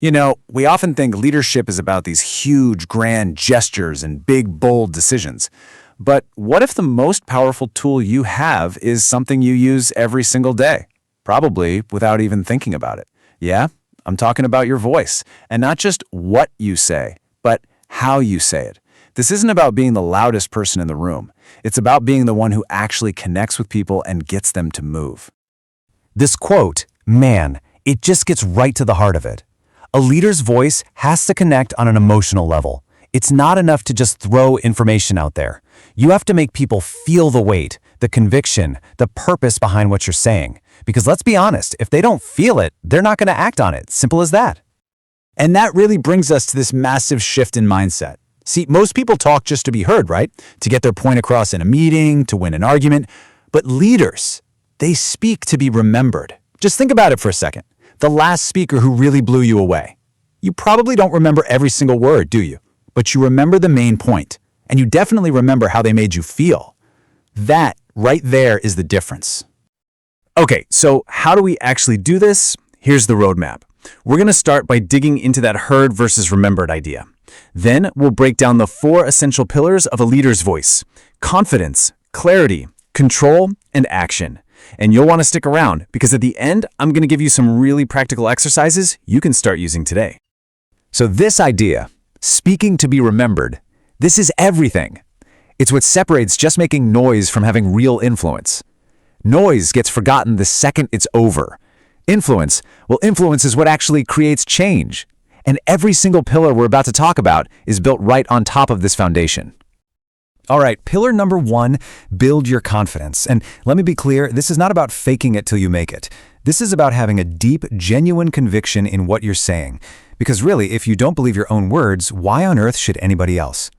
We often think leadership is about these huge, grand gestures and big, bold decisions. But what if the most powerful tool you have is something you use every single day? Probably without even thinking about it. Yeah, I'm talking about your voice, and not just what you say, but how you say it. This isn't about being the loudest person in the room. It's about being the one who actually connects with people and gets them to move. This quote, man, it just gets right to the heart of it. A leader's voice has to connect on an emotional level. It's not enough to just throw information out there. You have to make people feel the weight, the conviction, the purpose behind what you're saying. Because let's be honest, if they don't feel it, they're not going to act on it. Simple as that. And that really brings us to this massive shift in mindset. See, most people talk just to be heard, right? To get their point across in a meeting, to win an argument. But leaders, they speak to be remembered. Just think about it for a second. The last speaker who really blew you away. You probably don't remember every single word, do you? But you remember the main point, and you definitely remember how they made you feel. That right there is the difference. Okay, so how do we actually do this? Here's the roadmap. We're going to start by digging into that heard versus remembered idea. Then we'll break down the 4 essential pillars of a leader's voice: confidence, clarity, control, and action. And you'll want to stick around because at the end, I'm going to give you some really practical exercises you can start using today. So this idea, speaking to be remembered, this is everything. It's what separates just making noise from having real influence. Noise gets forgotten the second it's over. Influence is what actually creates change. And every single pillar we're about to talk about is built right on top of this foundation. All right, pillar number 1, build your confidence. And let me be clear, this is not about faking it till you make it. This is about having a deep, genuine conviction in what you're saying. Because really, if you don't believe your own words, why on earth should anybody else?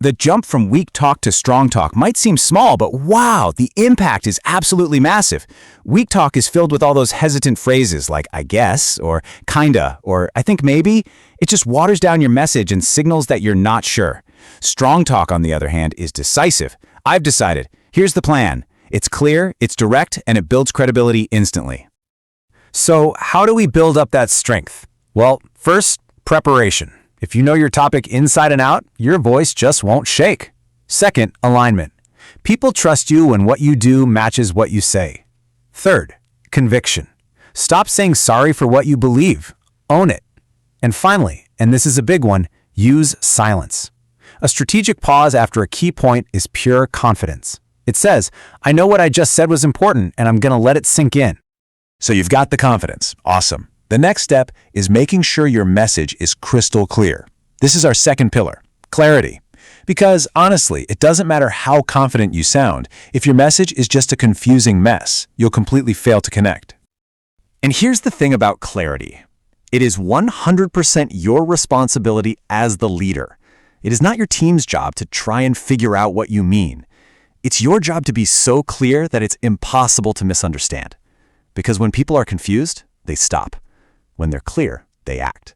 The jump from weak talk to strong talk might seem small, but wow, the impact is absolutely massive. Weak talk is filled with all those hesitant phrases like "I guess" or "kinda" or "I think maybe." It just waters down your message and signals that you're not sure. Strong talk, on the other hand, is decisive. I've decided. Here's the plan. It's clear, it's direct, and it builds credibility instantly. So how do we build up that strength? Well, first, preparation. If you know your topic inside and out, your voice just won't shake. Second, alignment. People trust you when what you do matches what you say. Third, conviction. Stop saying sorry for what you believe. Own it. And finally, and this is a big one, use silence. A strategic pause after a key point is pure confidence. It says, I know what I just said was important, and I'm going to let it sink in. So you've got the confidence. Awesome. The next step is making sure your message is crystal clear. This is our second pillar, clarity. Because honestly, it doesn't matter how confident you sound. If your message is just a confusing mess, you'll completely fail to connect. And here's the thing about clarity. It is 100% your responsibility as the leader. It is not your team's job to try and figure out what you mean. It's your job to be so clear that it's impossible to misunderstand. Because when people are confused, they stop. When they're clear, they act.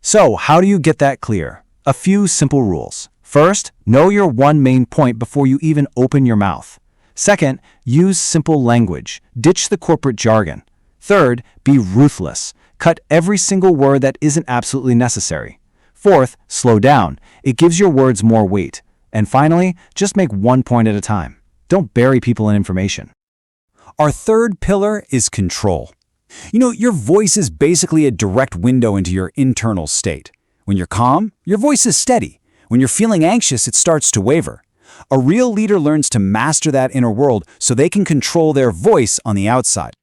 So, how do you get that clear? A few simple rules. First, know your one main point before you even open your mouth. Second, use simple language. Ditch the corporate jargon. Third, be ruthless. Cut every single word that isn't absolutely necessary. Fourth, slow down. It gives your words more weight. And finally, just make one point at a time. Don't bury people in information. Our third pillar is control. Your voice is basically a direct window into your internal state. When you're calm, your voice is steady. When you're feeling anxious, it starts to waver. A real leader learns to master that inner world so they can control their voice on the outside.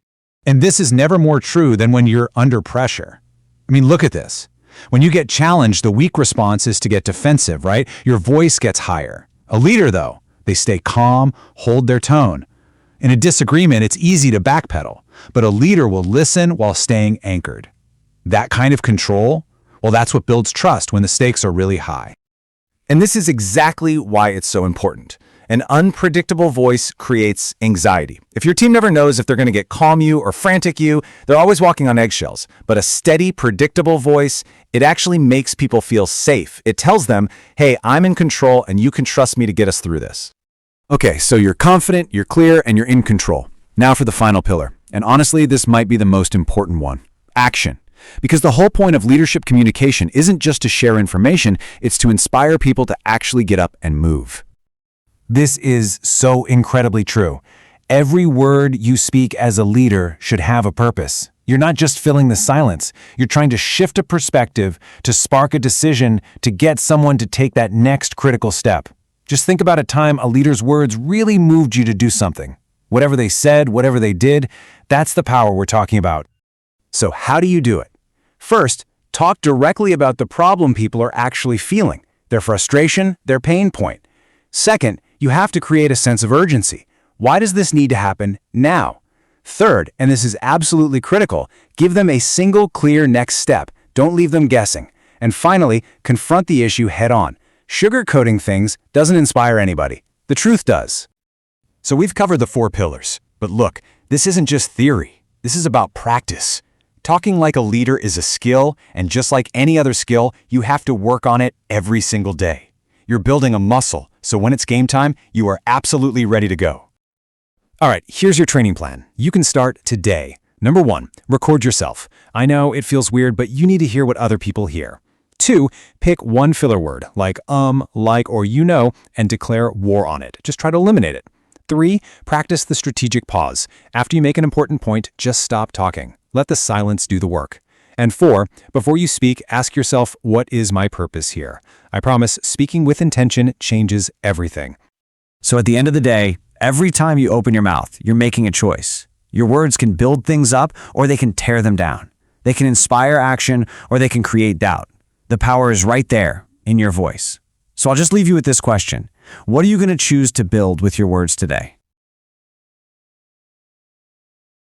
And this is never more true than when you're under pressure. Look at this. When you get challenged, the weak response is to get defensive, right? Your voice gets higher. A leader, though, they stay calm, hold their tone. In a disagreement, it's easy to backpedal, but a leader will listen while staying anchored. That kind of control, well, that's what builds trust when the stakes are really high. And this is exactly why it's so important. An unpredictable voice creates anxiety. If your team never knows if they're going to get calm you or frantic you, they're always walking on eggshells. But a steady, predictable voice, it actually makes people feel safe. It tells them, hey, I'm in control and you can trust me to get us through this. Okay, so you're confident, you're clear, and you're in control. Now for the final pillar. And honestly, this might be the most important one. Action. Because the whole point of leadership communication isn't just to share information, it's to inspire people to actually get up and move. This is so incredibly true. Every word you speak as a leader should have a purpose. You're not just filling the silence. You're trying to shift a perspective, to spark a decision, to get someone to take that next critical step. Just think about a time a leader's words really moved you to do something. Whatever they said, whatever they did, that's the power we're talking about. So how do you do it? First, talk directly about the problem people are actually feeling, their frustration, their pain point. Second, you have to create a sense of urgency. Why does this need to happen now? Third, and this is absolutely critical, give them a single clear next step. Don't leave them guessing. And finally, confront the issue head on. Sugarcoating things doesn't inspire anybody. The truth does. So we've covered the 4 pillars. But look, this isn't just theory. This is about practice. Talking like a leader is a skill, and just like any other skill, you have to work on it every single day. You're building a muscle, so when it's game time, you are absolutely ready to go. All right, here's your training plan. You can start today. Number 1, record yourself. I know it feels weird, but you need to hear what other people hear. 2, pick one filler word, like like, or you know, and declare war on it. Just try to eliminate it. 3, practice the strategic pause. After you make an important point, just stop talking. Let the silence do the work. And 4, before you speak, ask yourself, what is my purpose here? I promise, speaking with intention changes everything. So at the end of the day, every time you open your mouth, you're making a choice. Your words can build things up or they can tear them down. They can inspire action or they can create doubt. The power is right there in your voice. So I'll just leave you with this question. What are you going to choose to build with your words today?